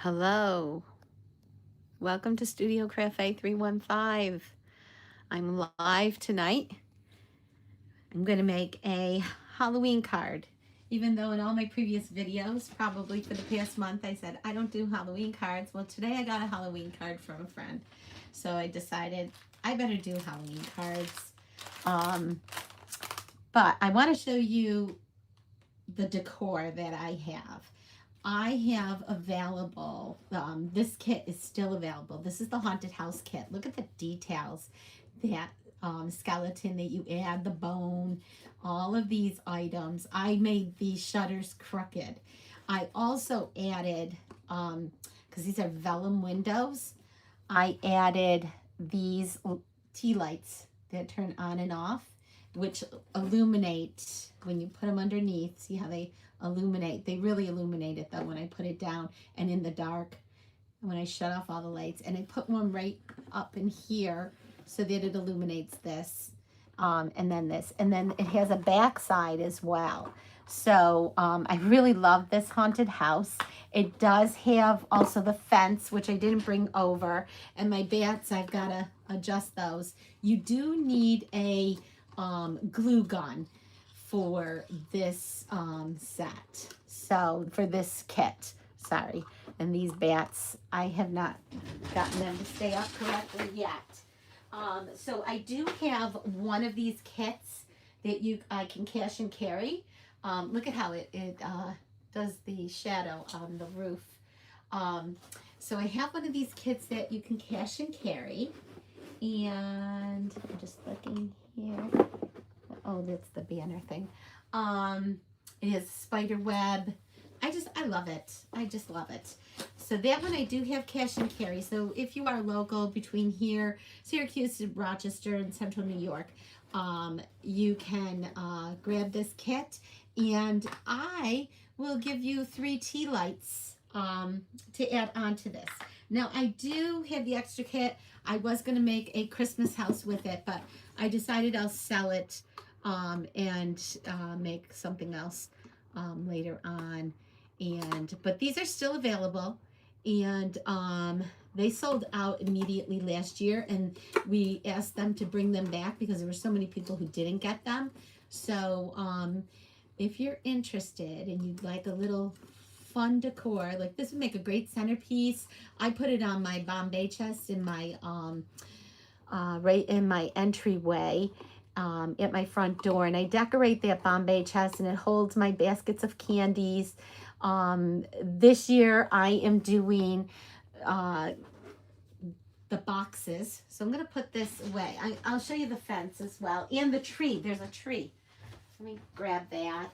Hello, welcome to Studio Cafe 315. I'm live tonight. I'm going to make a Halloween card. Even though in all my previous videos, probably for the past month, I said I don't do Halloween cards. Well, today I got a Halloween card from a friend. So I decided I better do Halloween cards. But I want to show you the decor that I have. I have available, this kit is still available. This is the haunted house kit. Look at the details. That skeleton that you add, the bone, all of these items. I made these shutters crooked. I also added, because these are vellum windows, I added these tea lights that turn on and off, which illuminate when you put them underneath. See how they illuminate? They really illuminate it though when I put it down and in the dark when I shut off all the lights. And I put one right up in here so that it illuminates this, and then this, and then it has a back side as well. So I really love this haunted house. It does have also the fence, which I didn't bring over, and my bats, I've got to adjust those. You do need a glue gun for this set. So for this kit, sorry. And these bats, I have not gotten them to stay up correctly yet. So I do have one of these kits that I can cash and carry. Look at how it does the shadow on the roof. So I have one of these kits that you can cash and carry. And I'm just looking here. Oh, that's the banner thing. It has spider web. I love it. I just love it. So that one I do have cash and carry. So if you are local between here, Syracuse, Rochester, and Central New York, you can grab this kit, and I will give you 3 tea lights to add on to this. Now I do have the extra kit. I was going to make a Christmas house with it, but I decided I'll sell it and make something else later on. But these are still available, and they sold out immediately last year, and we asked them to bring them back because there were so many people who didn't get them. So if you're interested and you'd like a little fun decor, like this would make a great centerpiece. I put it on my Bombay chest in my right in my entryway at my front door, and I decorate that Bombay chest, and it holds my baskets of candies. This year I am doing the boxes, so I'm going to put this away. I'll show you the fence as well, and the tree. There's a tree. Let me grab that.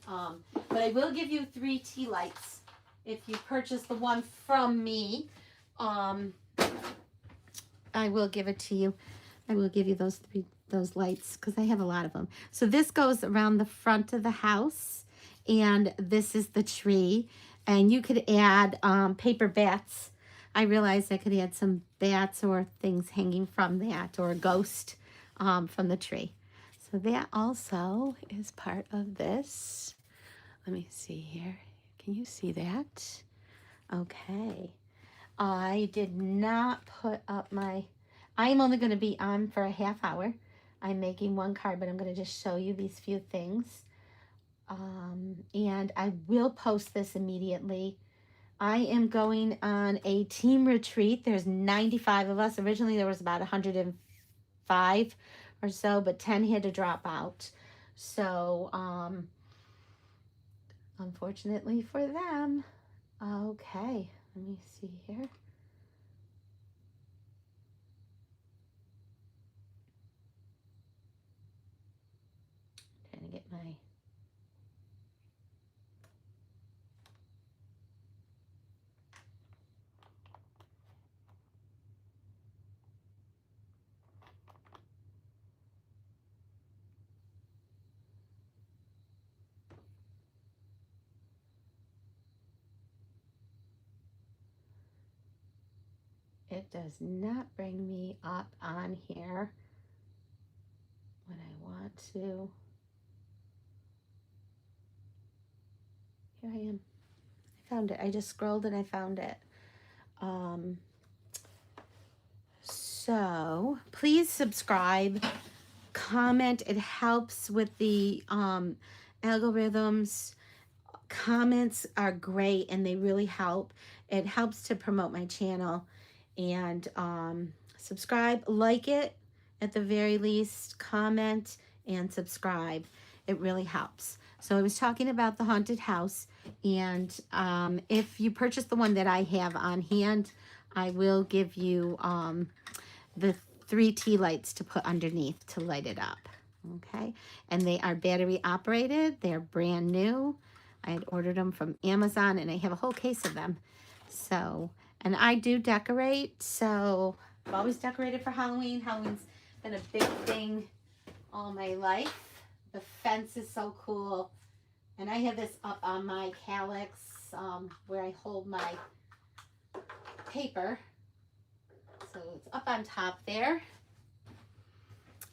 But I will give you 3 tea lights if you purchase the one from me. I will give it to you. I will give you those lights because I have a lot of them. So this goes around the front of the house, and this is the tree. And you could add paper bats. I realized I could add some bats or things hanging from that, or a ghost from the tree. So that also is part of this. Let me see here. Can you see that? Okay. I did not put up I'm only going to be on for a half hour. I'm making one card, but I'm going to just show you these few things. And I will post this immediately. I am going on a team retreat. There's 95 of us. Originally there was about 105 or so, but 10 had to drop out. So, unfortunately for them. Okay, let me see here. Trying to get my... It does not bring me up on here when I want to. Here I am. found it. I just scrolled and I found it. So please subscribe, comment. It helps with the algorithms. Comments are great and they really help. It helps to promote my channel. And subscribe, like it at the very least, comment and subscribe. It really helps. So I was talking about the haunted house, and if you purchase the one that I have on hand, I will give you the 3 tea lights to put underneath to light it up. Okay, and they are battery operated. They're brand new. I had ordered them from Amazon, and I have a whole case of them. So, and I do decorate, so I've always decorated for Halloween. Halloween's been a big thing all my life. The fence is so cool. And I have this up on my calyx where I hold my paper. So it's up on top there.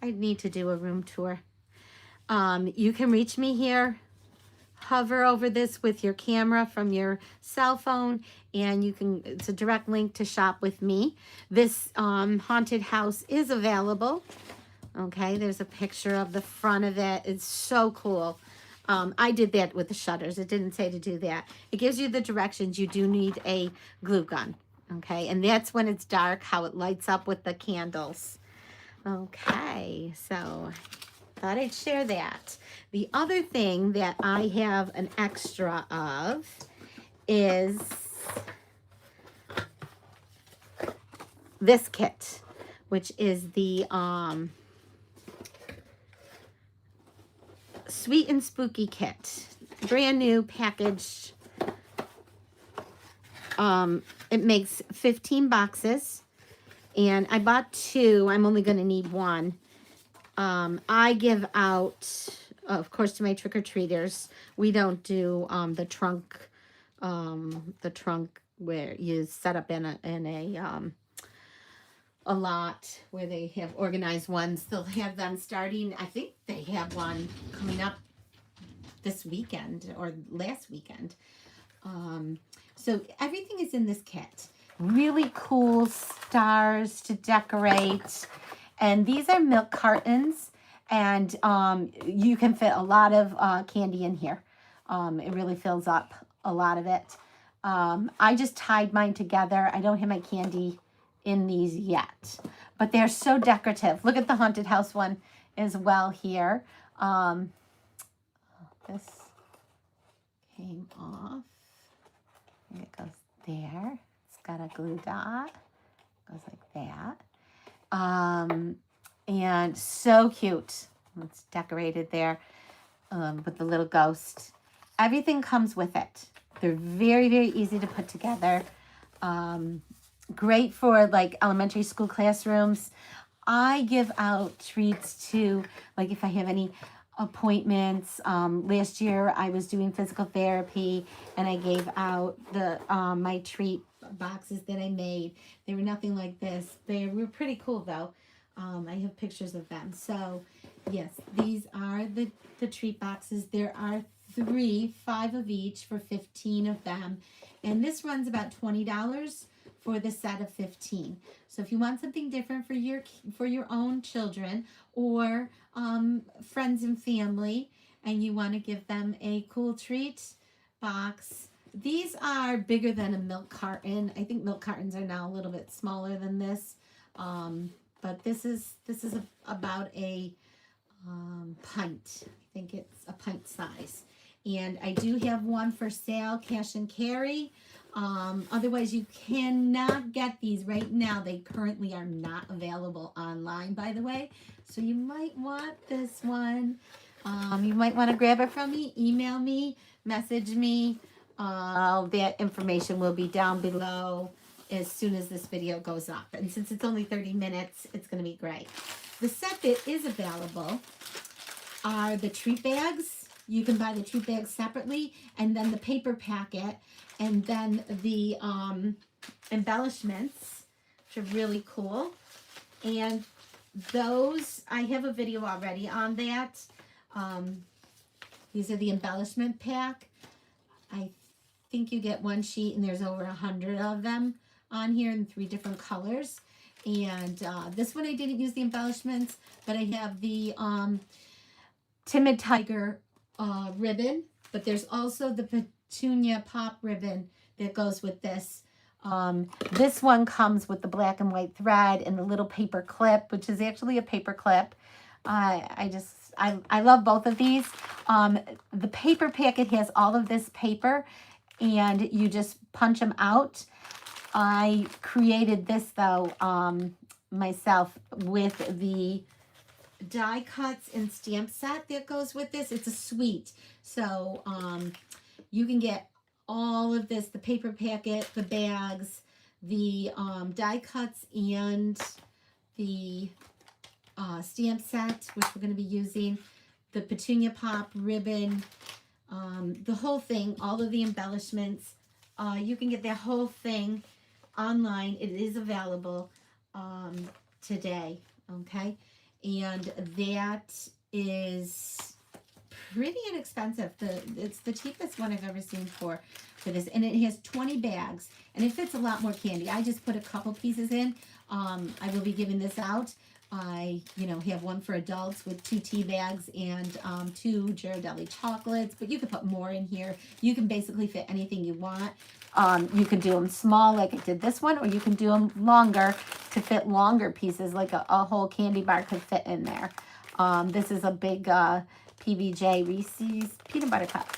I need to do a room tour. You can reach me here. Hover over this with your camera from your cell phone, and you can, it's a direct link to shop with me. This haunted house is available. Okay, there's a picture of the front of it. It's so cool. I did that with the shutters. It didn't say to do that. It gives you the directions. You do need a glue gun. Okay, and that's when it's dark, how it lights up with the candles. Okay, so thought I'd share that. The other thing that I have an extra of is this kit, which is the Sweet and Spooky kit. Brand new packaged. It makes 15 boxes, and I bought 2. I'm only going to need 1. I give out, of course, to my trick-or-treaters. We don't do the trunk where you set up in a lot where they have organized ones. They'll have them starting, I think they have one coming up this weekend or last weekend. So everything is in this kit. Really cool stars to decorate. And these are milk cartons, and you can fit a lot of candy in here. It really fills up a lot of it. I just tied mine together. I don't have my candy in these yet, but they're so decorative. Look at the haunted house one as well here. This came off. And it goes there. It's got a glue dot. Goes like that. And so cute. It's decorated there with the little ghost. Everything comes with it. They're very, very easy to put together. Great for like elementary school classrooms. I give out treats to, like, if I have any appointments. Last year I was doing physical therapy, and I gave out the my treat boxes that I made. They were nothing like this. They were pretty cool though. I have pictures of them. So yes, these are the treat boxes. There are 5 of each for 15 of them, and this runs about $20 for the set of 15. So if you want something different for your own children or friends and family, and you want to give them a cool treat box, these are bigger than a milk carton. I think milk cartons are now a little bit smaller than this, but this is about a pint. I think it's a pint size. And I do have one for sale, cash and carry. Otherwise, you cannot get these right now. They currently are not available online, by the way. So you might want this one. You might want to grab it from me, email me, message me. That information will be down below as soon as this video goes up. And since it's only 30 minutes, it's going to be great. The set that is available are the treat bags. You can buy the treat bags separately, and then the paper packet, and then the embellishments, which are really cool. And those, I have a video already on that. These are the embellishment pack. I think you get one sheet and there's over 100 of them on here in 3 different colors. And this one I didn't use the embellishments, but I have the Timid Tiger ribbon, but there's also the Petunia Pop ribbon that goes with this. This one comes with the black and white thread and the little paper clip, which is actually a paper clip. I love both of these. The paper packet has all of this paper and you just punch them out. I created this though myself with the die cuts and stamp set that goes with this. It's a suite. So you can get all of this, the paper packet, the bags, the die cuts, and the stamp set, which we're going to be using, the Petunia Pop ribbon, the whole thing, all of the embellishments. You can get that whole thing online. It is available today, okay? And that is pretty inexpensive. It's the cheapest one I've ever seen for this. And it has 20 bags. And it fits a lot more candy. I just put a couple pieces in. I will be giving this out. I, have one for adults with 2 tea bags and 2 Ghirardelli chocolates. But you could put more in here. You can basically fit anything you want. You can do them small like I did this one, or you can do them longer to fit longer pieces, like a whole candy bar could fit in there. This is a big PBJ Reese's peanut butter cup.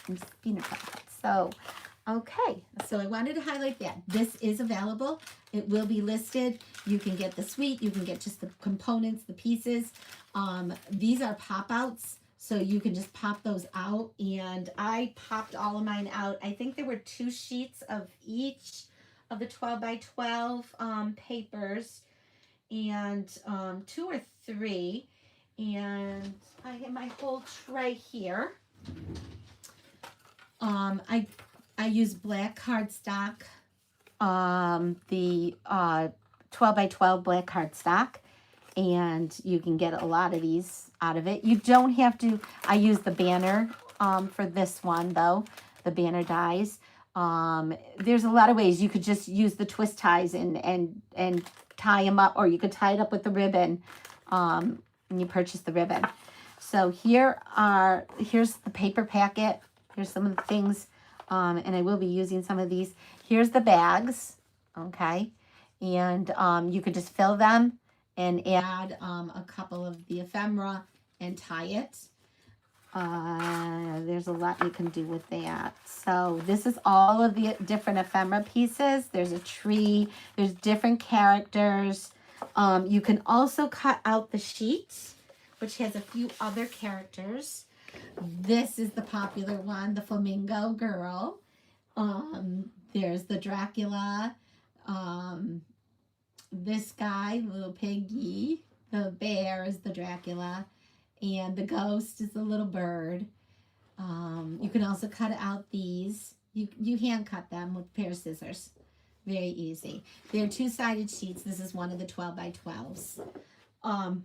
So, okay. So I wanted to highlight that. This is available. It will be listed. You can get the suite. You can get just the components, the pieces. These are pop-outs. So you can just pop those out, and I popped all of mine out. I think there were 2 sheets of each of the 12 by 12 papers, and 2 or 3, and I have my whole tray here. I use black cardstock, the 12 by 12 black cardstock. And you can get a lot of these out of it. You don't have to. I use the banner for this one, though, the banner dies. There's a lot of ways. You could just use the twist ties and tie them up, or you could tie it up with the ribbon when you purchase the ribbon. So here's the paper packet. Here's some of the things, and I will be using some of these. Here's the bags, okay? And you could just fill them and add a couple of the ephemera and tie it. There's a lot you can do with that. So this is all of the different ephemera pieces. There's a tree. There's different characters. You can also cut out the sheet, which has a few other characters. This is the popular one, the Flamingo Girl. There's the Dracula. This guy, little piggy, the bear is the Dracula, and the ghost is the little bird. You can also cut out these. You hand cut them with a pair of scissors. Very easy. They're 2-sided sheets. This is one of the 12 by 12s.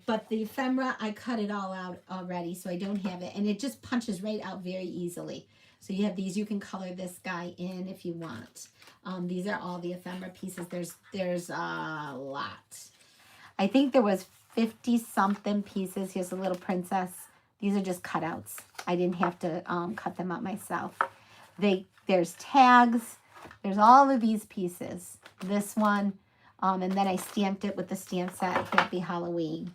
But the ephemera, I cut it all out already, so I don't have it. And it just punches right out very easily. So you have these. You can color this guy in if you want. These are all the ephemera pieces. There's a lot. I think there was 50-something pieces. Here's a little princess. These are just cutouts. I didn't have to cut them out myself. There's tags. There's all of these pieces. This one. And then I stamped it with the stamp set, Happy Halloween.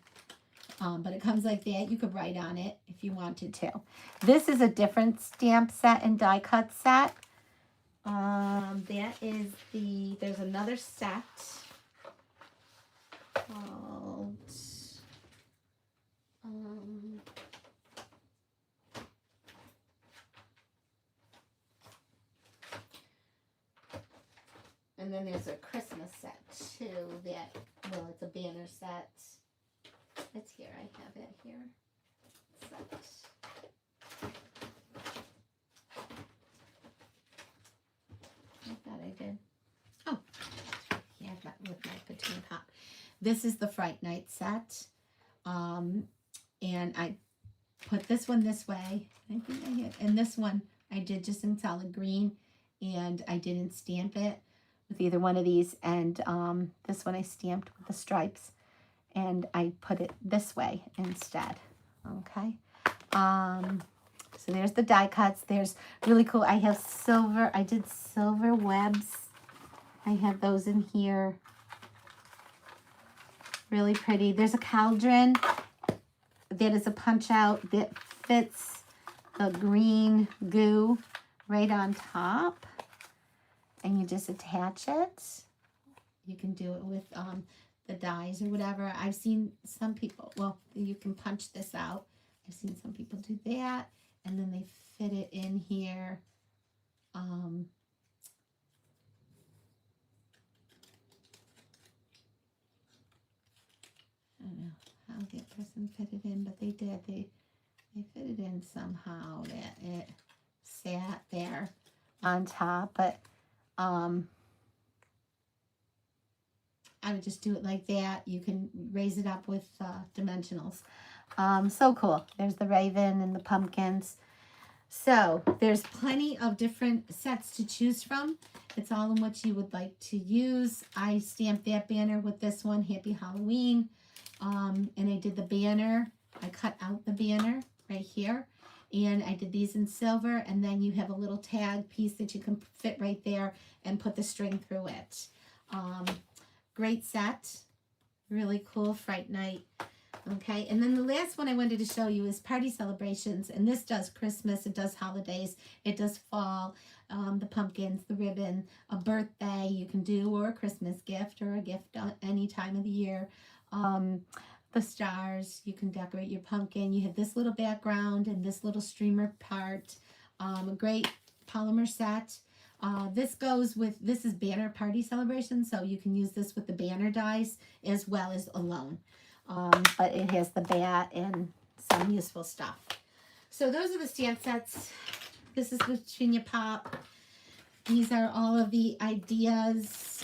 But it comes like that. You could write on it if you wanted to. This is a different stamp set and die cut set. There's another set called, and then there's a Christmas set too it's a banner set. It's here, I have it here. Set. I thought I did. Oh, yeah, I've got with my Petunia Pop. This is the Fright Night set. And I put this one this way. I think I hit. And this one I did just in solid green. and I didn't stamp it with either one of these. And this one I stamped with the stripes, and I put it this way instead. Okay. So there's the die cuts. There's really cool. I have silver. I did silver webs. I have those in here. Really pretty. There's a cauldron that is a punch out that fits the green goo right on top. And you just attach it. You can do it with the dies or whatever. I've seen some people, well, you can punch this out. I've seen some people do that, and then they fit it in here. I don't know how that person fit it in, but they did. They fit it in somehow that it sat there on top, but I would just do it like that. You can raise it up with dimensionals. So cool. There's the raven and the pumpkins. So there's plenty of different sets to choose from. It's all in what you would like to use. I stamped that banner with this one, Happy Halloween. And I did the banner. I cut out the banner right here. And I did these in silver. And then you have a little tag piece that you can fit right there and put the string through it. Great set. Really cool Fright Night. Okay, and then the last one I wanted to show you is party celebrations. And this does Christmas, it does holidays, it does fall, the pumpkins, the ribbon, a birthday you can do, or a Christmas gift, or a gift any time of the year. The stars, you can decorate your pumpkin. You have this little background and this little streamer part. A great polymer set. This goes with, this is banner party celebration, so you can use this with the banner dies as well as alone. But it has the bat and some useful stuff. So those are the stamp sets. This is Virginia Pop. These are all of the ideas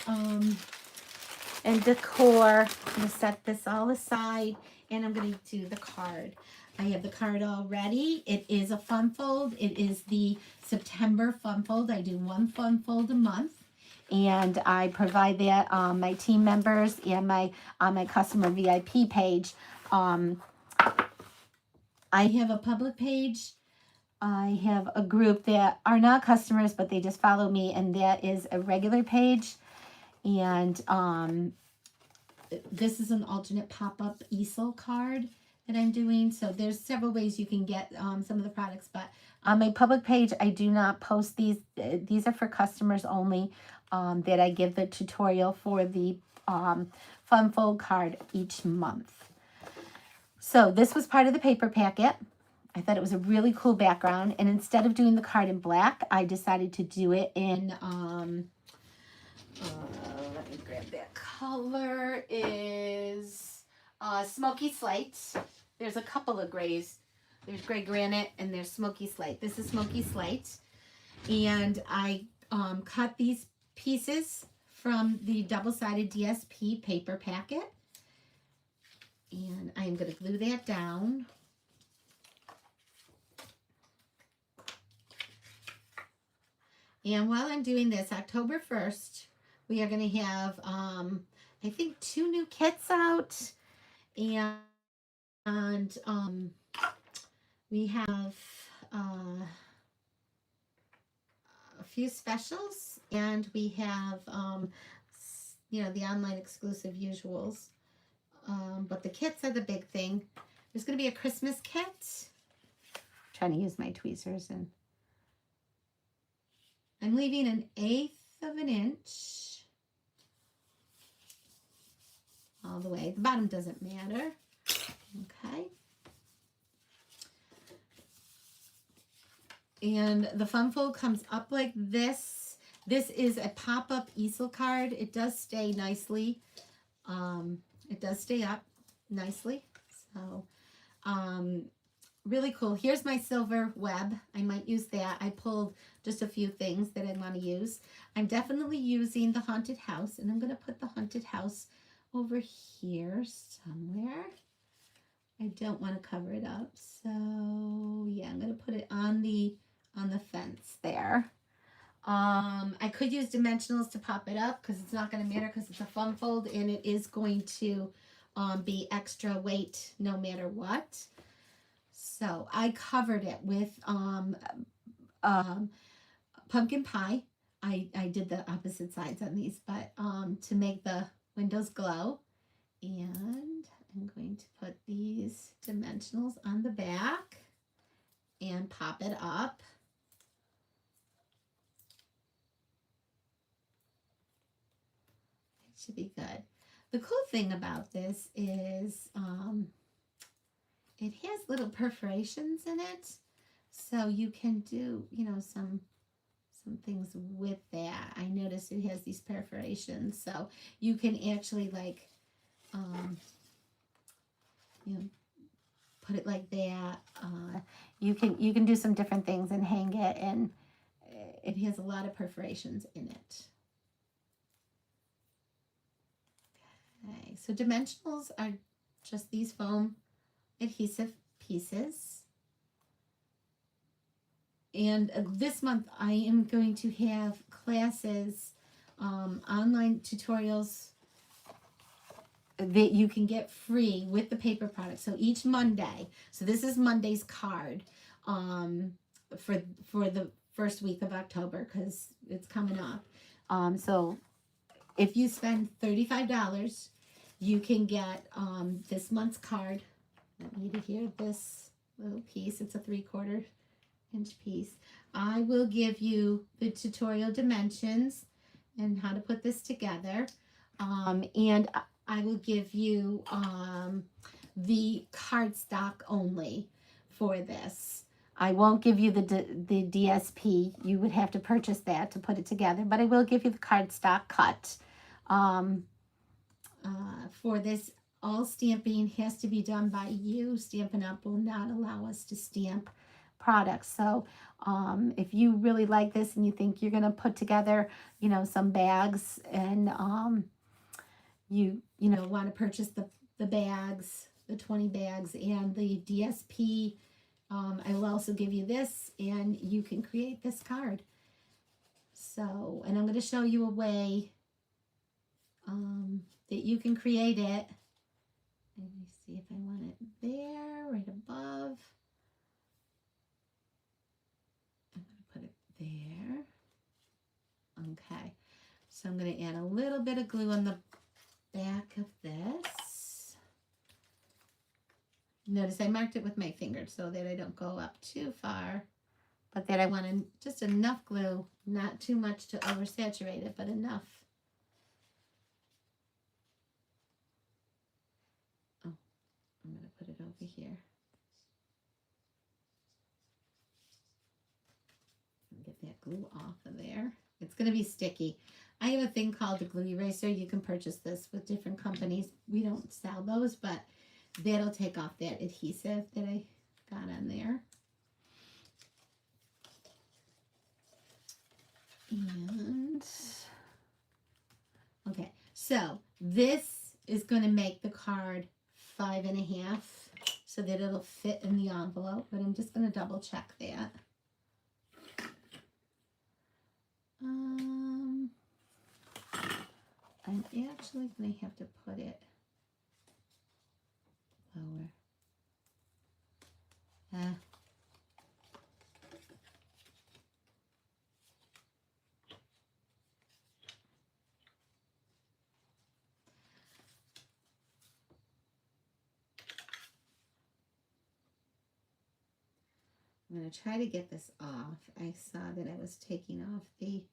and decor. I'm going to set this all aside, and I'm going to do the card. I have the card all ready. It is a fun fold. It is the September fun fold. I do one fun fold a month. And I provide that my team members and my on my customer VIP page. I have a public page. I have a group that are not customers, but they just follow me, and that is a regular page. And this is an alternate pop-up easel card that I'm doing. So there's several ways you can get some of the products, but on my public page, I do not post these. These are for customers only, that I give the tutorial for the fun fold card each month. So this was part of the paper packet. I thought it was a really cool background, and instead of doing the card in black, I decided to do it in let me grab that color, is Smoky Slate. There's a couple of grays. There's gray granite and there's Smoky Slate. This is Smoky Slate. And I cut these pieces from the double-sided DSP paper packet. And I'm going to glue that down. And while I'm doing this, October 1st, we are going to have, I think, 2 new kits out. And we have a few specials, and we have, you know, the online exclusive usuals. But the kits are the big thing. There's going to be a Christmas kit. I'm trying to use my tweezers, and I'm leaving 1/8 of an inch all the way. The bottom doesn't matter. Okay. And the fun fold comes up like this. This is a pop-up easel card. It does stay nicely. It does stay up nicely. So, really cool. Here's my silver web. I might use that. I pulled just a few things that I want to use. I'm definitely using the haunted house, and I'm going to put the haunted house over here somewhere. I don't want to cover it up, so yeah, I'm going to put it on the fence there. I could use dimensionals to pop it up because it's not going to matter because it's a foam fold and it is going to be extra weight no matter what. So I covered it with um, pumpkin pie. I did the opposite sides on these, but to make the windows glow. And I'm going to put these dimensionals on the back and pop it up. It should be good. The cool thing about this is it has little perforations in it, so you can do, you know, some things with that. I noticed it has these perforations, so you can actually like you know, put it like that. You can do some different things and hang it, and it has a lot of perforations in it. Okay, so dimensionals are just these foam adhesive pieces. And this month I am going to have classes, online tutorials that you can get free with the paper product. So each Monday, so this is Monday's card for the first week of October because it's coming up. So if you spend $35, you can get this month's card. Let me get here, this little piece. It's a 3/4 inch piece. I will give you the tutorial dimensions and how to put this together. And I will give you the cardstock only for this. I won't give you the DSP. You would have to purchase that to put it together, but I will give you the cardstock cut. For this, all stamping has to be done by you. Stampin' Up! Will not allow us to stamp products. So if you really like this and you think you're going to put together, you know, some bags and you know, want to purchase the bags, the 20 bags and the DSP, I will also give you this and you can create this card. So, and I'm going to show you a way that you can create it. Let me see if I want it there, right above. I'm going to put it there. Okay, so I'm going to add a little bit of glue on the back of this. Notice I marked it with my finger so that I don't go up too far, but that I want just enough glue, not too much to oversaturate it, but enough. Oh, I'm going to put it over here. Get that glue off of there. It's going to be sticky. I have a thing called the glue eraser. You can purchase this with different companies. We don't sell those, but that'll take off that adhesive that I got on there. And okay, so this is going to make the card 5.5 so that it'll fit in the envelope, but I'm just going to double check that. I'm actually going to have to put it lower. I'm going to try to get this off. I saw that I was taking off the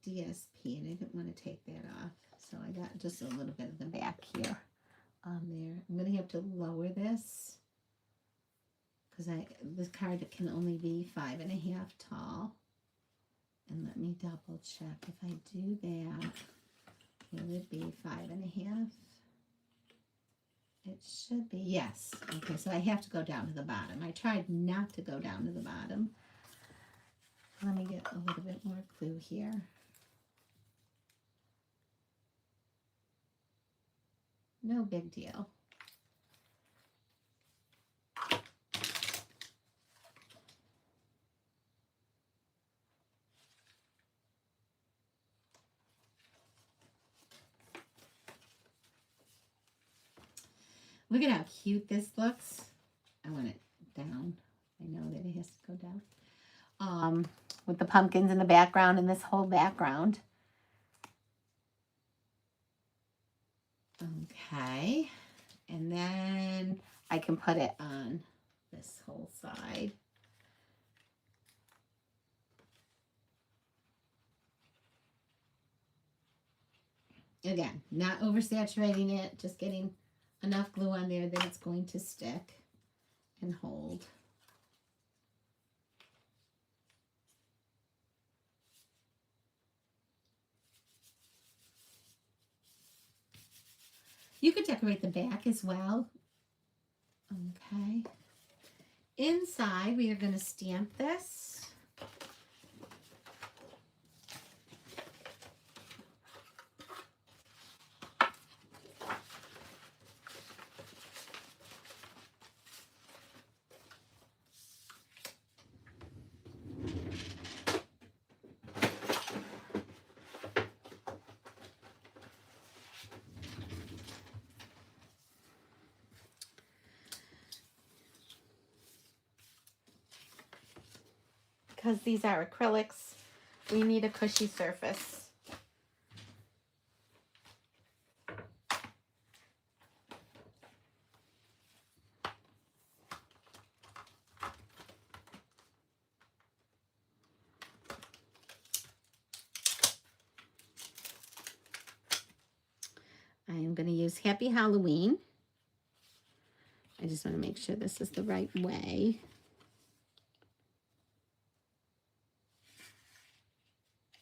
DSP and I didn't want to take that off. So I got just a little bit of the back here on there. I'm going to have to lower this because this card can only be 5.5 tall. And let me double check. If I do that, it would be 5.5. It should be, yes. Okay, so I have to go down to the bottom. I tried not to go down to the bottom. Let me get a little bit more glue here. No big deal. Look at how cute this looks. I want it down. I know that it has to go down. With the pumpkins in the background and this whole background. Okay. And then I can put it on this whole side. Again, not oversaturating it, just getting enough glue on there that it's going to stick and hold. You could decorate the back as well. Okay. Inside, we are going to stamp this. Because these are acrylics, we need a cushy surface. I am going to use Happy Halloween. I just want to make sure this is the right way.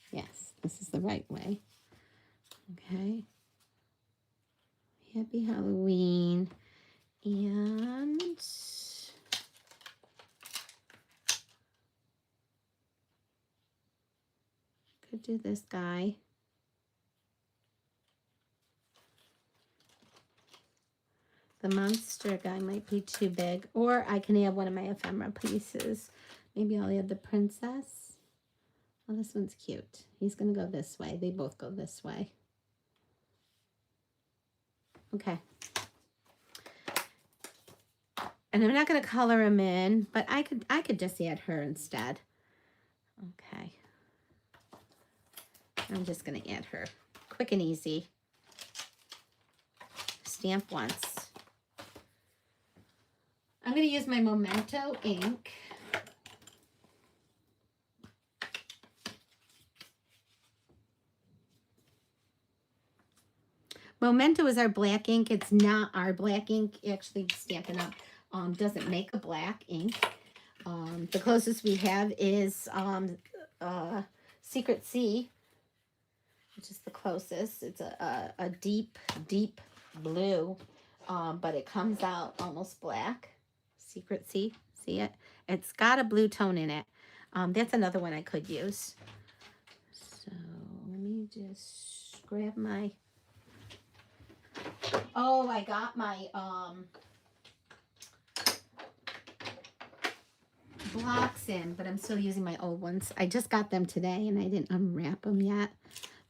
Yes, this is the right way. Okay. Happy Halloween. And could do this guy. The monster guy might be too big. Or I can add one of my ephemera pieces. Maybe I'll add the princess. Oh, this one's cute. He's going to go this way. They both go this way. Okay. And I'm not going to color him in, but I could just add her instead. Okay. I'm just going to add her. Quick and easy. Stamp once. I'm going to use my Memento ink. Memento is our black ink. It's not our black ink. Actually, Stampin' Up! Doesn't make a black ink. The closest we have is Secret Sea, which is the closest. It's a deep, deep blue, but it comes out almost black. Secret Sea, see it? It's got a blue tone in it. That's another one I could use. So let me just grab my... Oh, I got my blocks in, but I'm still using my old ones. I just got them today and I didn't unwrap them yet.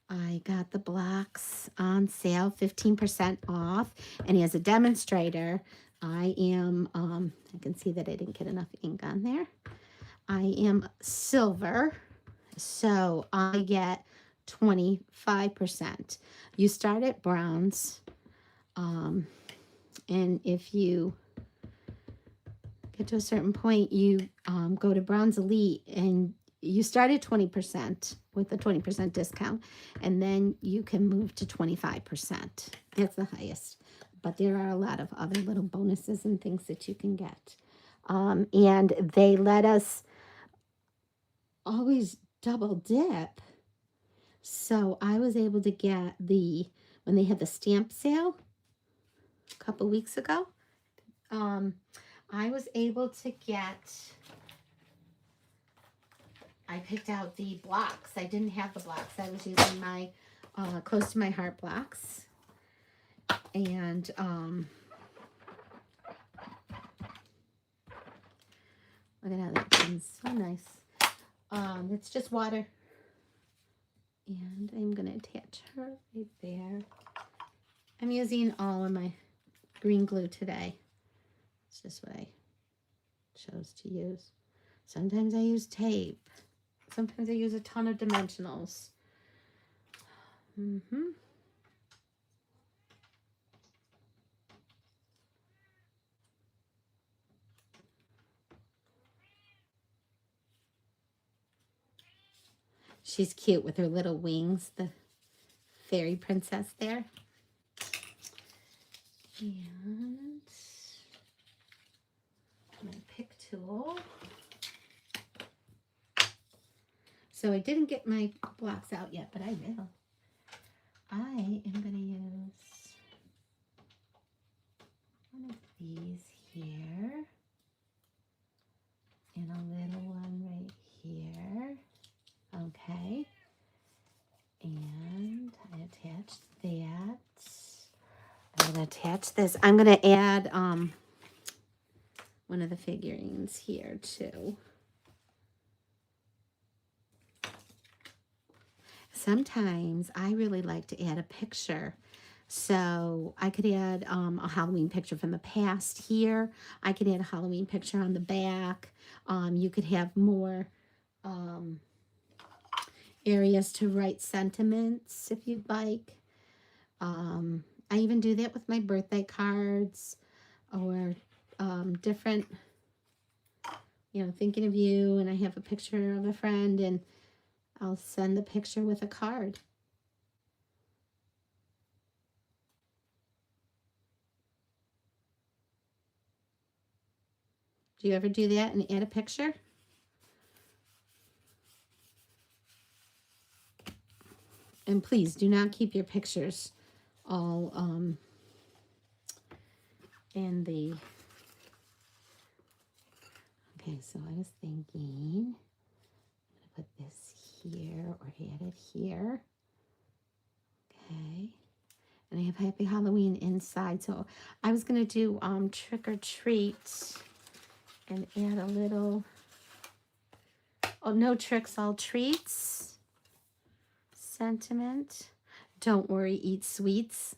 I got the blocks on sale, 15% off. And as a demonstrator, I am, I can see that I didn't get enough ink on there. I am silver, so I get 25%. You start at browns. And if you get to a certain point, you go to Bronze Elite, and you start at 20% with a 20% discount, and then you can move to 25%. That's the highest. But there are a lot of other little bonuses and things that you can get. And they let us always double dip. So I was able to get when they had the stamp sale a couple weeks ago, I was able to get, I picked out the blocks. I didn't have the blocks. I was using my Close to My Heart blocks. And look at how that comes. So nice. It's just water. And I'm going to attach her right there. I'm using all of my green glue today. It's just what I chose to use. Sometimes I use tape. Sometimes I use a ton of dimensionals. She's cute with her little wings, the fairy princess there. And my pick tool. So I didn't get my blocks out yet, but I will. I am going to use one of these here and a little one right here. Okay. And I attached that. I'm going to attach this. I'm going to add one of the figurines here too. Sometimes I really like to add a picture. So I could add a Halloween picture from the past here. I could add a Halloween picture on the back. You could have more areas to write sentiments if you'd like. I even do that with my birthday cards or different, you know, thinking of you, and I have a picture of a friend and I'll send the picture with a card. Do you ever do that and add a picture? And please do not keep your pictures all in the... Okay, so I was thinking, I'm going to put this here or add it here. Okay. And I have Happy Halloween inside. So I was going to do trick or treat and add a little, oh, no tricks, all treats. Sentiment. Don't worry, eat sweets.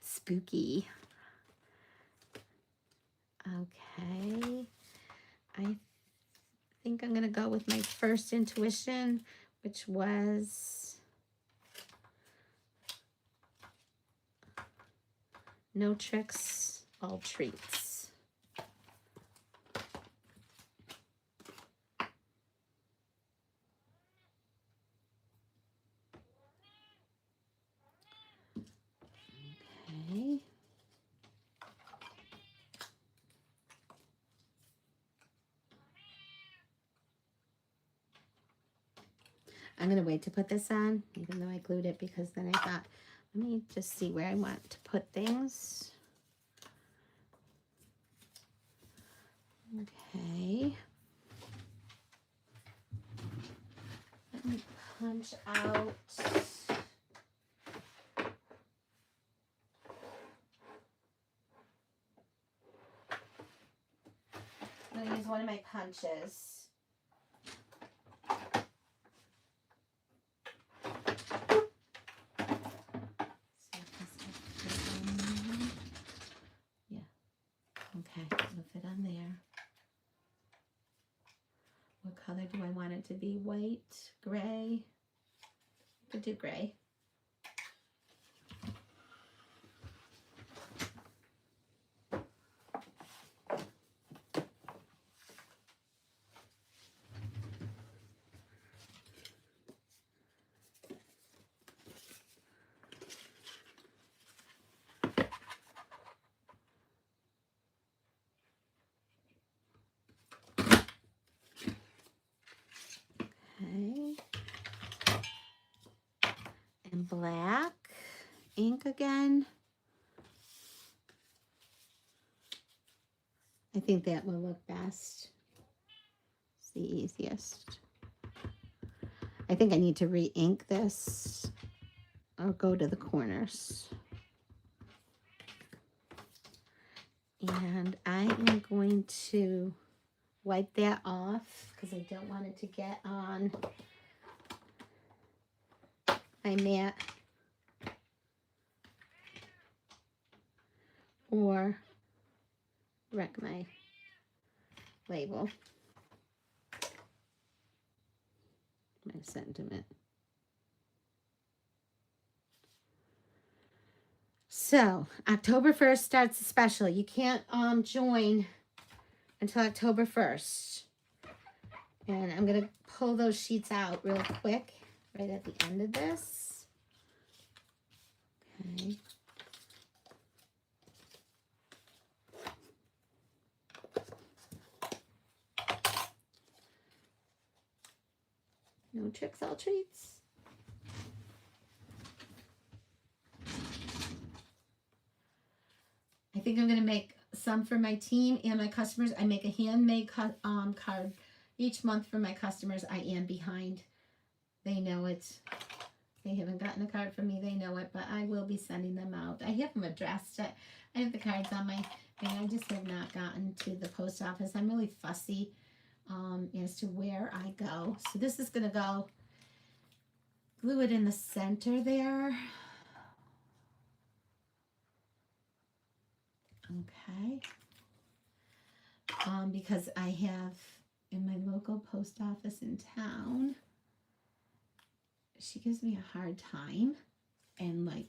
Spooky. Okay. I think I'm going to go with my first intuition, which was no tricks, all treats. Okay. I'm going to wait to put this on, even though I glued it, because then I thought, let me just see where I want to put things. Okay. Let me punch out. I'm going to use one of my punches. Okay, it'll fit on there. What color do I want it to be? White, gray? I could do gray. Okay. And black ink again. I think that will look best. It's the easiest. I think I need to re-ink this or go to the corners. And I am going to wipe that off because I don't want it to get on my mat or wreck my label, my sentiment. So October 1st starts the special. You can't join until October 1st. And I'm going to pull those sheets out real quick right at the end of this. Okay. No tricks, all treats. I think I'm going to make some for my team and my customers. I make a handmade card each month for my customers. I am behind. They know it. They haven't gotten a card from me. They know it, but I will be sending them out. I have them addressed. I have the cards on my thing. I just have not gotten to the post office. I'm really fussy as to where I go. So this is going to go, glue it in the center there. Okay. Because I have in my local post office in town, she gives me a hard time and like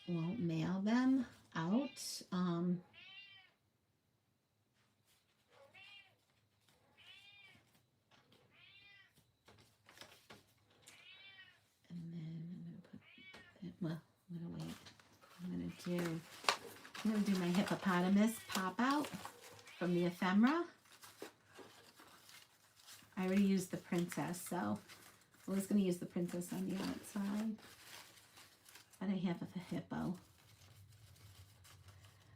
won't mail them out. And then I'm gonna put it, well, I'm gonna wait. I'm gonna do my hippopotamus pop out from the ephemera. I already used the princess, so I was gonna use the princess on the outside, but I have a hippo.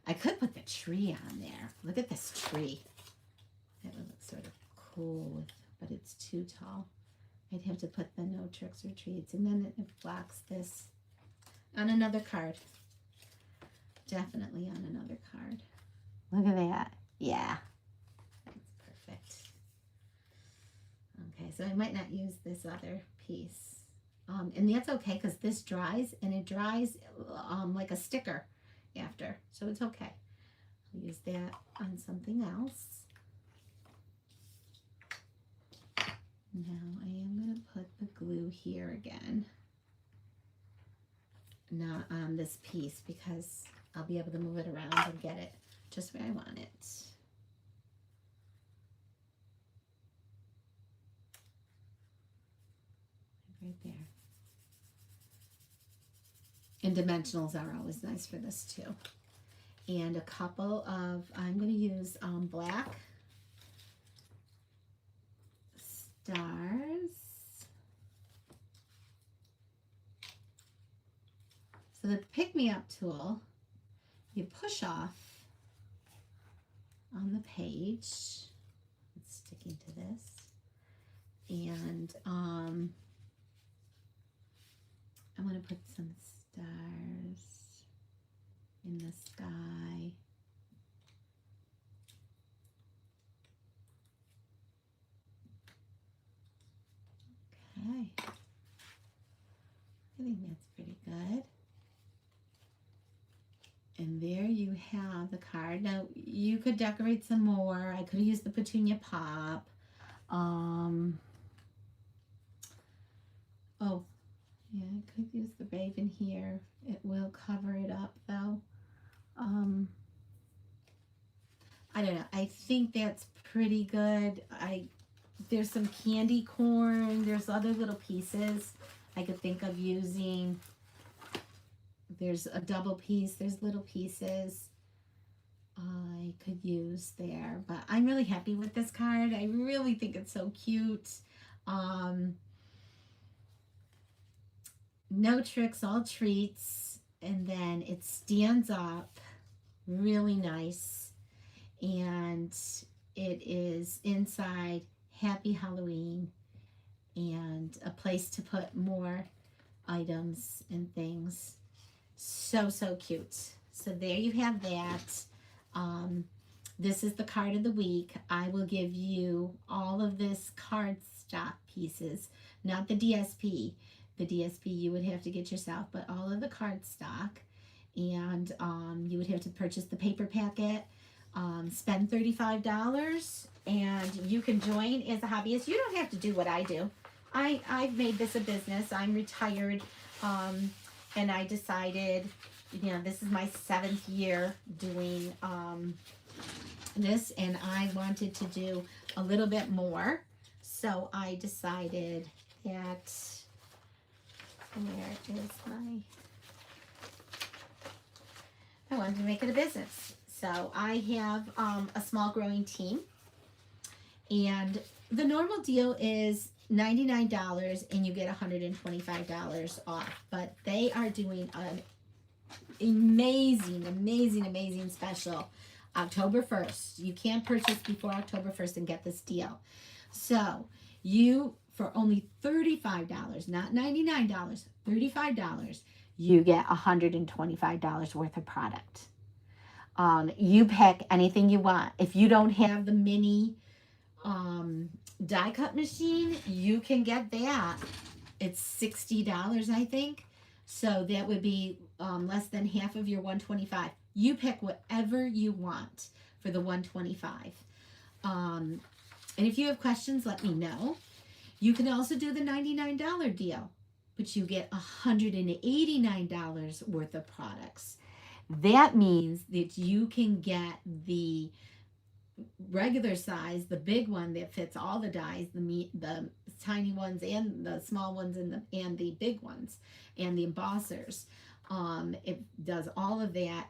I could put the tree on there. Look at this tree. That would look sort of cool, with, but it's too tall. I'd have to put the no tricks or treats, and then it blocks this on another card. Definitely on another card. Look at that. Yeah. That's perfect. Okay, so I might not use this other piece. And that's okay because this dries, and it dries like a sticker after. So it's okay. I'll use that on something else. Now I am going to put the glue here again. Not on this piece because I'll be able to move it around and get it just where I want it. Right there. And dimensionals are always nice for this too. And a couple of, I'm going to use black stars. So the pick-me-up tool, you push off on the page. It's sticking to this. And I want to put some stars in the sky. Okay. I think that's pretty good. And there you have the card. Now, you could decorate some more. I could have used the petunia pop. Oh, yeah, I could use the raven here. It will cover it up, though. I don't know. I think that's pretty good. There's some candy corn. There's other little pieces I could think of using. There's a double piece. There's little pieces I could use there. But I'm really happy with this card. I really think it's so cute. No tricks, all treats. And then it stands up really nice. And it is inside Happy Halloween and a place to put more items and things. So, so cute. So there you have that. This is the card of the week. I will give you all of this cardstock pieces, not the DSP. The DSP you would have to get yourself, but all of the cardstock. and you would have to purchase the paper packet, spend $35, and you can join as a hobbyist. You don't have to do what I do. I've made this a business. I'm retired, and I decided, you know, this is my 7th year doing this, and I wanted to do a little bit more. So I decided that, where is my, I wanted to make it a business. So I have a small growing team, and the normal deal is $99 and you get $125 off, but they are doing an amazing special October 1st. You can't purchase before October 1st and get this deal. So you, for only $35, not $99, $35, you get $125 worth of product. You pick anything you want. If you don't have the mini die cut machine, you can get that. It's $60, I think. So that would be less than half of your $125. You pick whatever you want for the $125. And if you have questions, let me know. You can also do the $99 deal, but you get $189 worth of products. That means that you can get the regular size, the big one that fits all the dies, the tiny ones and the small ones and the big ones, and the embossers. It does all of that,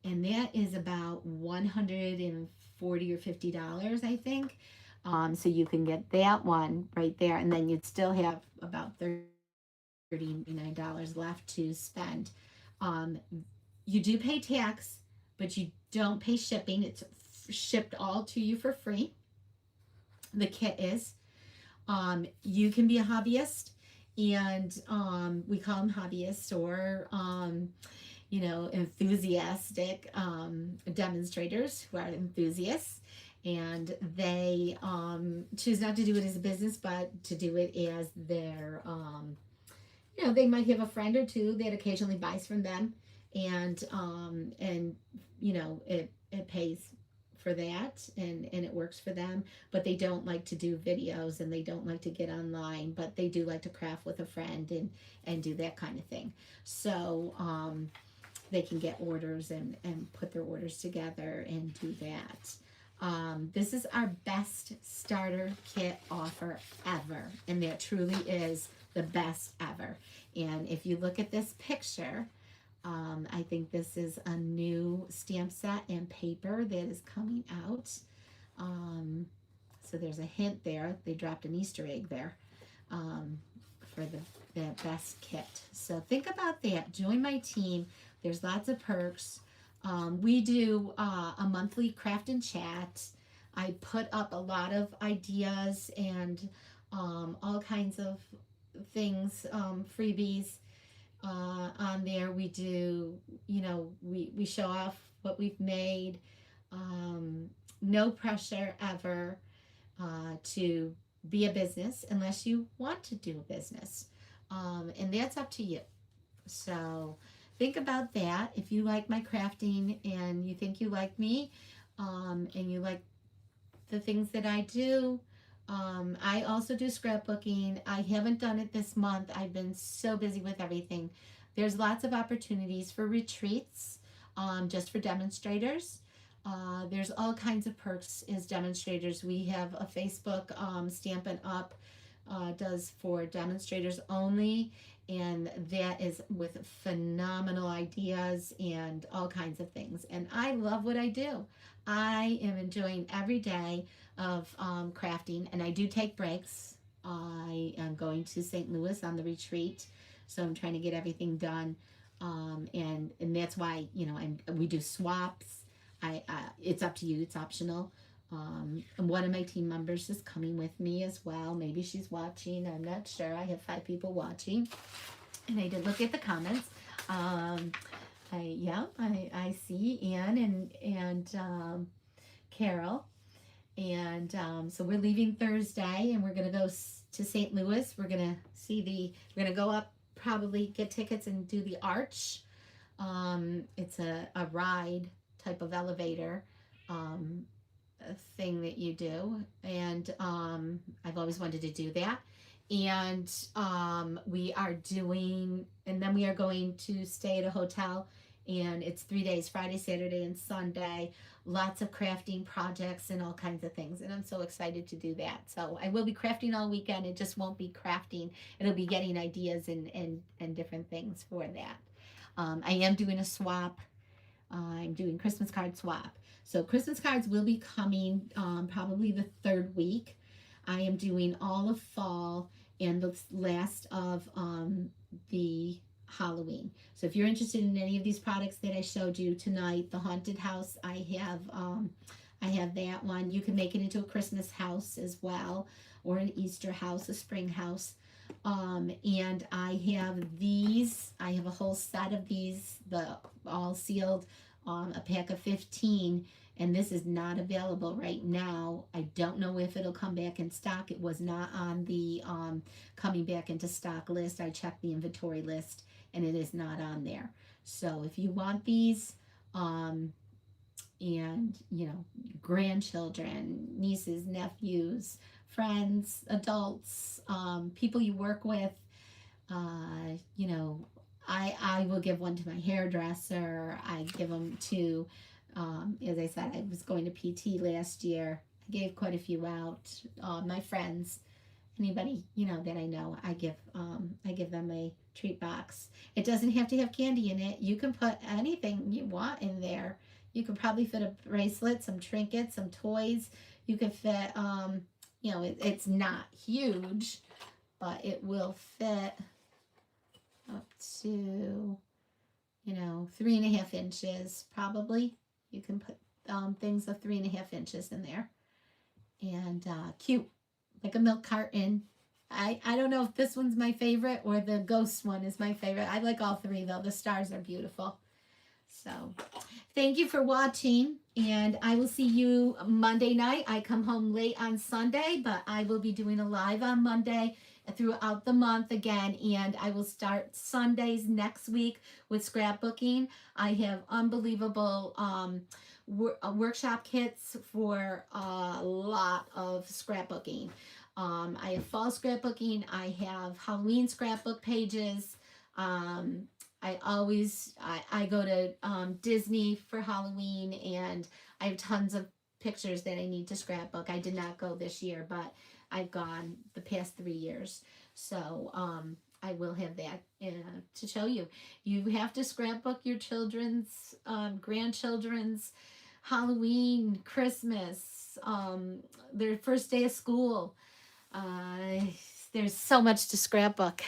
and that is about $140 or $50, I think. So you can get that one right there, and then you'd still have about $39 left to spend. You do pay tax, but you don't pay shipping. It's shipped all to you for free. The kit is. You can be a hobbyist, and we call them hobbyists, or you know, enthusiastic demonstrators who are enthusiasts, and they choose not to do it as a business, but to do it as their you know, they might have a friend or two that occasionally buys from them, and you know, it pays for that, and it works for them, but they don't like to do videos, and they don't like to get online, but they do like to craft with a friend and do that kind of thing. So they can get orders and put their orders together and do that. This is our best starter kit offer ever, and that truly is the best ever. And if you look at this picture, I think this is a new stamp set and paper that is coming out. So there's a hint there. They dropped an Easter egg there for the best kit. So think about that. Join my team. There's lots of perks. We do a monthly craft and chat. I put up a lot of ideas and all kinds of things, freebies on there. We do, you know, we show off what we've made. No pressure ever to be a business unless you want to do a business. And that's up to you. So think about that. If you like my crafting and you think you like me, and you like the things that I do, I also do scrapbooking. I haven't done it this month. I've been so busy with everything. There's lots of opportunities for retreats, just for demonstrators. There's all kinds of perks as demonstrators. We have a Facebook, Stampin'UP, does for demonstrators only, and that is with phenomenal ideas and all kinds of things. And I love what I do. I am enjoying every day of crafting, and I do take breaks. I am going to St. Louis on the retreat, so I'm trying to get everything done, and that's why, you know, we do swaps. It's up to you. It's optional. And one of my team members is coming with me as well. Maybe she's watching. I'm not sure. I have 5 people watching, and I did look at the comments. I see Ann and Carol, and so we're leaving Thursday, and we're gonna go to St. Louis. We're gonna go up, probably get tickets and do the arch. It's a ride type of elevator um, a thing that you do, and I've always wanted to do that. And we are doing, and then we are going to stay at a hotel, and it's 3 days, Friday, Saturday, and Sunday. Lots of crafting projects and all kinds of things, and I'm so excited to do that. So I will be crafting all weekend. It just won't be crafting. It'll be getting ideas and different things for that. I am doing a swap. I'm doing Christmas card swap. So Christmas cards will be coming probably the third week. I am doing all of fall and the last of the Halloween. So if you're interested in any of these products that I showed you tonight, the haunted house, I have that one. You can make it into a Christmas house as well, or an Easter house, a spring house. And I have these. I have a whole set of these, the all sealed, a pack of 15. And this is not available right now. I don't know if it'll come back in stock. It was not on the coming back into stock list. I checked the inventory list and it is not on there. So if you want these, and you know, grandchildren, nieces, nephews, friends, adults, people you work with, you know, I will give one to my hairdresser. I give them to, as I said, I was going to PT last year. I gave quite a few out. My friends, anybody you know that I know, I give them a treat box. It doesn't have to have candy in it. You can put anything you want in there. You could probably fit a bracelet, some trinkets, some toys. You could fit, you know, it's not huge, but it will fit up to, you know, 3.5 inches probably. You can put things of 3.5 inches in there, and cute, like a milk carton. I don't know if this one's my favorite or the ghost one is my favorite. I like all three though. The stars are beautiful. So thank you for watching, and I will see you Monday night. I come home late on Sunday, but I will be doing a live on Monday throughout the month again, and I will start Sundays next week with scrapbooking. I have unbelievable workshop kits for a lot of scrapbooking. I have fall scrapbooking. I have Halloween scrapbook pages. I go to Disney for Halloween, and I have tons of pictures that I need to scrapbook. I did not go this year, but I've gone the past 3 years. So I will have that to show you. You have to scrapbook your children's, grandchildren's Halloween, Christmas, their first day of school. There's so much to scrapbook.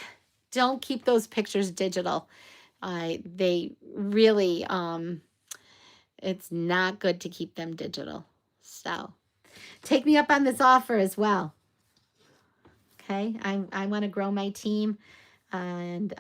Don't keep those pictures digital. They really, it's not good to keep them digital. So take me up on this offer as well. Okay, I want to grow my team, and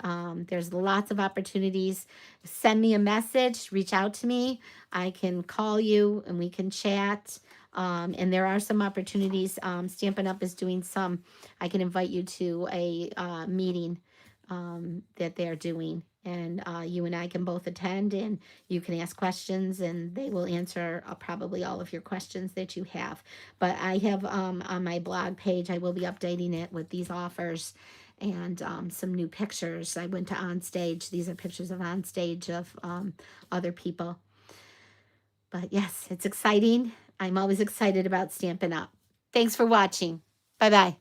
there's lots of opportunities. Send me a message, reach out to me. I can call you and we can chat. And there are some opportunities. Stampin' Up! Is doing some. I can invite you to a meeting that they're doing, and you and I can both attend, and you can ask questions, and they will answer probably all of your questions that you have. But I have on my blog page, I will be updating it with these offers and some new pictures. I went to Onstage. These are pictures of Onstage of other people. But yes, it's exciting. I'm always excited about Stampin' Up! Thanks for watching. Bye-bye.